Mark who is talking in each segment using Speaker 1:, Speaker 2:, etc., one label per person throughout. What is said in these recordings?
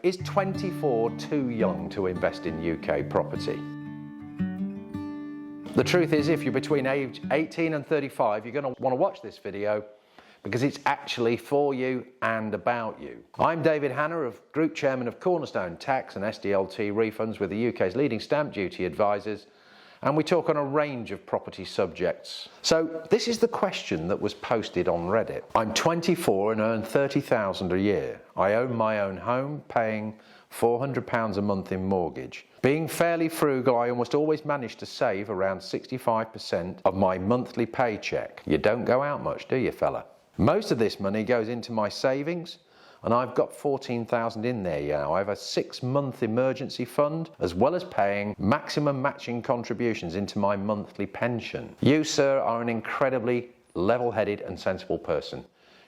Speaker 1: Is 24 too young to invest in UK property? The truth is, if you're between age 18 and 35, you're going to want to watch this video because it's actually for you and about you. I'm David Hanna, Group Chairman of Cornerstone Tax and SDLT Refunds with the UK's leading stamp duty advisors, and we talk on a range of property subjects. So this is the question that was posted on Reddit. I'm 24 and earn £30,000 a year. I own my own home, paying £400 a month in mortgage. Being fairly frugal, I almost always manage to save around 65% of my monthly paycheck. You don't go out much, do you, fella? Most of this money goes into my savings, and I've got 14,000 in there now. I have a 6-month emergency fund, as well as paying maximum matching contributions into my monthly pension. You, sir, are an incredibly level-headed and sensible person.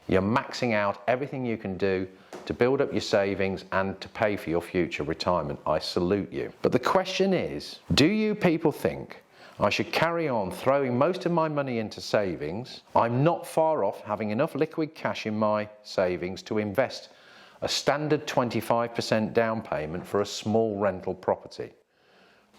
Speaker 1: You're maxing out everything you can do to build up your savings and to pay for your future retirement. I salute you. But the question is, do you people think I should carry on throwing most of my money into savings? I'm not far off having enough liquid cash in my savings to invest a standard 25% down payment for a small rental property.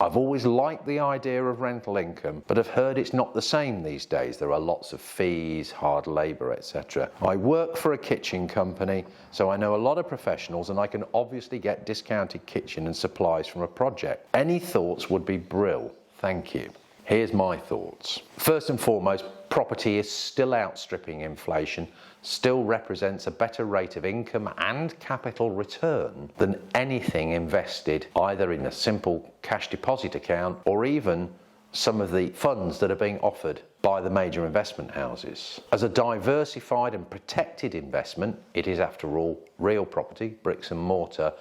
Speaker 1: I've always liked the idea of rental income, but I've heard it's not the same these days. There are lots of fees, hard labour, etc. I work for a kitchen company, so I know a lot of professionals, and I can obviously get discounted kitchen and supplies from a project. Any thoughts would be brill. Thank you. Here's my thoughts. First and foremost, property is still outstripping inflation, still represents a better rate of income and capital return than anything invested either in a simple cash deposit account or even some of the funds that are being offered by the major investment houses. As a diversified and protected investment, it is after all real property, bricks and mortar.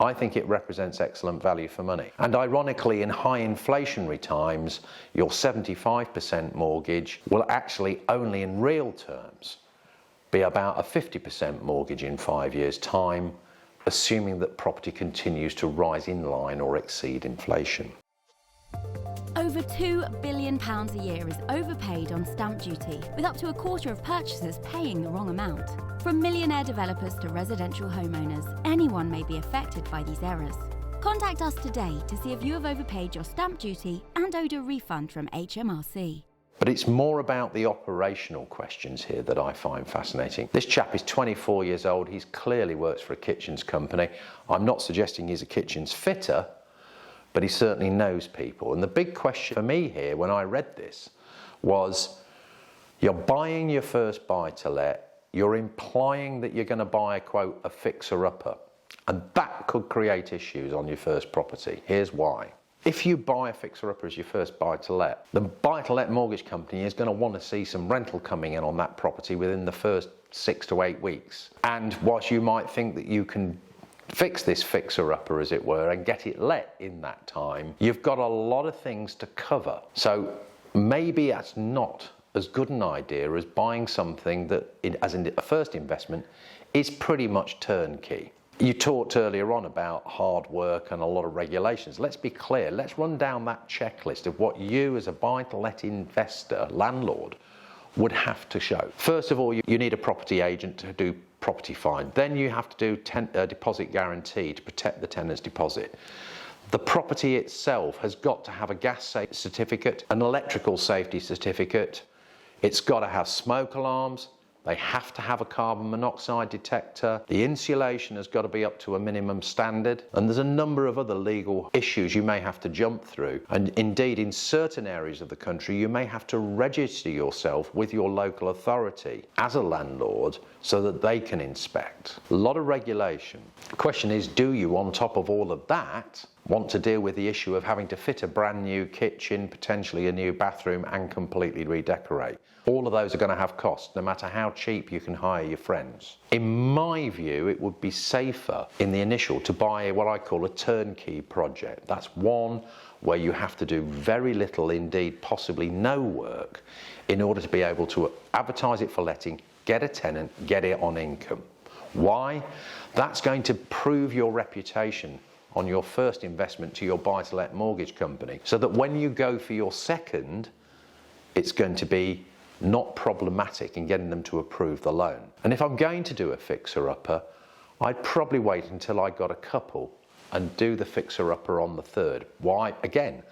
Speaker 1: I think it represents excellent value for money. And ironically, in high inflationary times, your 75% mortgage will actually only in real terms be about a 50% mortgage in 5 years' time, assuming that property continues to rise in line or exceed inflation.
Speaker 2: Over £2 billion a year is overpaid on stamp duty, with up to a quarter of purchasers paying the wrong amount. From millionaire developers to residential homeowners, anyone may be affected by these errors. Contact us today to see if you have overpaid your stamp duty and owed a refund from HMRC.
Speaker 1: But it's more about the operational questions here that I find fascinating. This chap is 24 years old. He clearly works for a kitchens company. I'm not suggesting he's a kitchens fitter, but he certainly knows people. And the big question for me here when I read this was, you're buying your first buy-to-let, you're implying that you're going to buy, quote, a fixer-upper, and that could create issues on your first property. Here's why. If you buy a fixer-upper as your first buy-to-let, the buy-to-let mortgage company is going to want to see some rental coming in on that property within the first 6 to 8 weeks. And whilst you might think that you can fix this fixer-upper, as it were, and get it let in that time, you've got a lot of things to cover. So maybe that's not as good an idea as buying something that, as in a first investment, is pretty much turnkey. You talked earlier on about hard work and a lot of regulations. Let's be clear, let's run down that checklist of what you as a buy-to-let investor, landlord, would have to show. First of all, you need a property agent to do property find. Then you have to do deposit guarantee to protect the tenant's deposit. The property itself has got to have a gas safety certificate, an electrical safety certificate. It's got to have smoke alarms. They have to have a carbon monoxide detector. The insulation has got to be up to a minimum standard. And there's a number of other legal issues you may have to jump through. And indeed, in certain areas of the country, you may have to register yourself with your local authority as a landlord so that they can inspect. A lot of regulation. The question is, do you, on top of all of that, want to deal with the issue of having to fit a brand new kitchen, potentially a new bathroom, and completely redecorate? All of those are going to have costs, no matter how cheap you can hire your friends. In my view, it would be safer in the initial to buy what I call a turnkey project. That's one where you have to do very little, indeed possibly no work, in order to be able to advertise it for letting, get a tenant, get it on income. Why? That's going to prove your reputation on your first investment to your buy-to-let mortgage company, so that when you go for your second, it's going to be not problematic in getting them to approve the loan. And if I'm going to do a fixer-upper, I'd probably wait until I got a couple and do the fixer-upper on the third. Why? Again,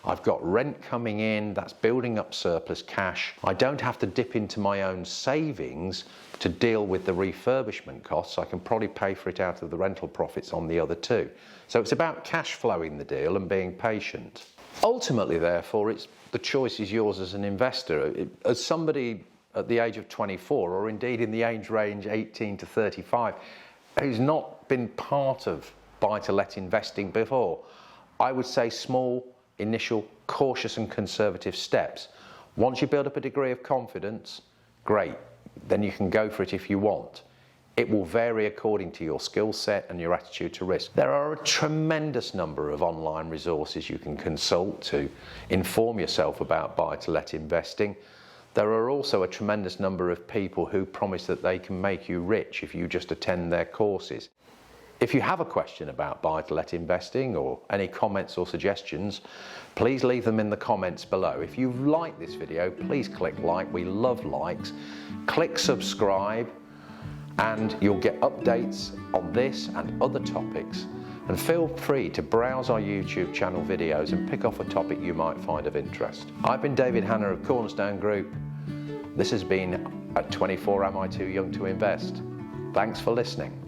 Speaker 1: I've got rent coming in, that's building up surplus cash. I don't have to dip into my own savings to deal with the refurbishment costs. I can probably pay for it out of the rental profits on the other two. So it's about cash flowing the deal and being patient. Ultimately, therefore, the choice is yours as an investor. As somebody at the age of 24, or indeed in the age range 18 to 35, who's not been part of buy-to-let investing before, I would say small, initial, cautious and conservative steps. Once you build up a degree of confidence, great, then you can go for it if you want. It will vary according to your skill set and your attitude to risk. There are a tremendous number of online resources you can consult to inform yourself about buy-to-let investing. There are also a tremendous number of people who promise that they can make you rich if you just attend their courses. If you have a question about buy-to-let investing or any comments or suggestions, please leave them in the comments below. If you've liked this video, please click like. We love likes. Click subscribe and you'll get updates on this and other topics. And feel free to browse our YouTube channel videos and pick off a topic you might find of interest. I've been David Hanna of Cornerstone Group. This has been At 24 Am I Too Young to Invest? Thanks for listening.